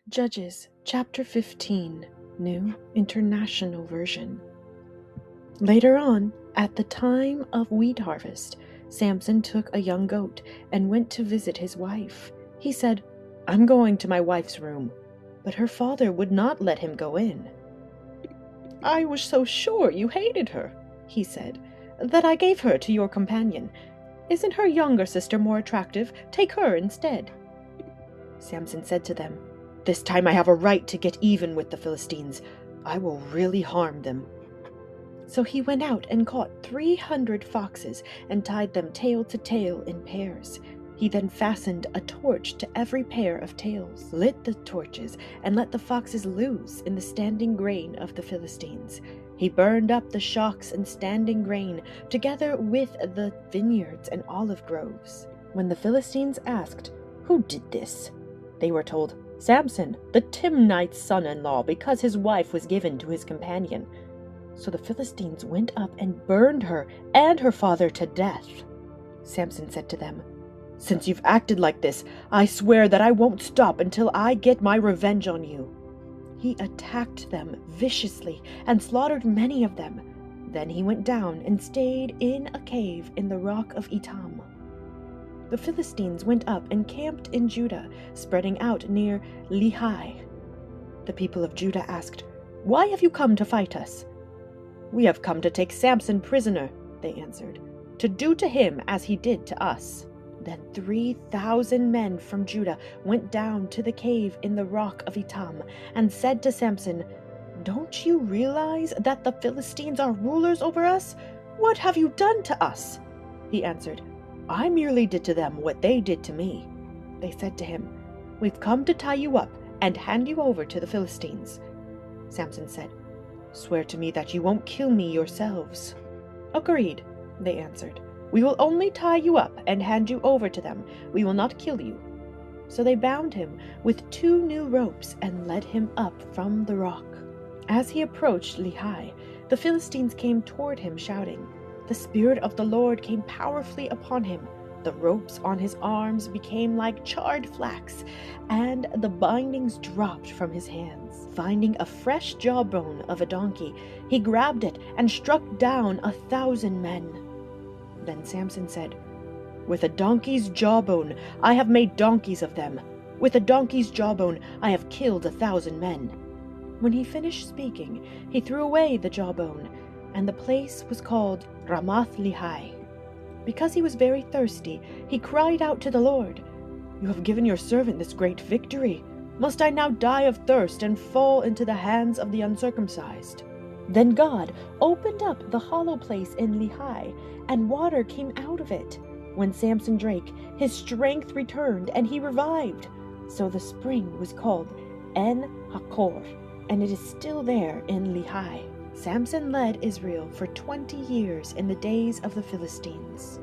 Judges chapter 15, New International Version. Later on, at the time of wheat harvest, Samson took a young goat and went to visit his wife. He said, "I'm going to my wife's room," but her father would not let him go in. "I was so sure you hated her," he said, "that I gave her to your companion. Isn't her younger sister more attractive? Take her instead." Samson said to them, "This time I have a right to get even with the Philistines. I will really harm them." So he went out and caught 300 foxes and tied them tail to tail in pairs. He then fastened a torch to every pair of tails, lit the torches, and let the foxes loose in the standing grain of the Philistines. He burned up the shocks and standing grain, together with the vineyards and olive groves. When the Philistines asked, "Who did this?" they were told, "Samson, the Timnite's son-in-law, because his wife was given to his companion." So the Philistines went up and burned her and her father to death. Samson said to them, "Since you've acted like this, I swear that I won't stop until I get my revenge on you." He attacked them viciously and slaughtered many of them. Then he went down and stayed in a cave in the rock of Etam. The Philistines went up and camped in Judah, spreading out near Lehi. The people of Judah asked, "Why have you come to fight us?" "We have come to take Samson prisoner," they answered, "to do to him as he did to us." Then 3,000 men from Judah went down to the cave in the rock of Etam and said to Samson, "Don't you realize that the Philistines are rulers over us? What have you done to us?" He answered, "I merely did to them what they did to me." They said to him, "We've come to tie you up and hand you over to the Philistines." Samson said, "Swear to me that you won't kill me yourselves." "Agreed," they answered. "We will only tie you up and hand you over to them. We will not kill you." So they bound him with 2 new ropes and led him up from the rock. As he approached Lehi, the Philistines came toward him shouting. The Spirit of the Lord came powerfully upon him. The ropes on his arms became like charred flax, and the bindings dropped from his hands. Finding a fresh jawbone of a donkey, he grabbed it and struck down 1,000 men. Then Samson said, "With a donkey's jawbone I have made donkeys of them. With a donkey's jawbone I have killed 1,000 men." When he finished speaking, he threw away the jawbone, and the place was called Ramath Lehi. Because he was very thirsty, he cried out to the Lord, "You have given your servant this great victory. Must I now die of thirst and fall into the hands of the uncircumcised?" Then God opened up the hollow place in Lehi, and water came out of it. When Samson drank, his strength returned, and he revived. So the spring was called En-Hakor, and it is still there in Lehi. Samson led Israel for 20 years in the days of the Philistines.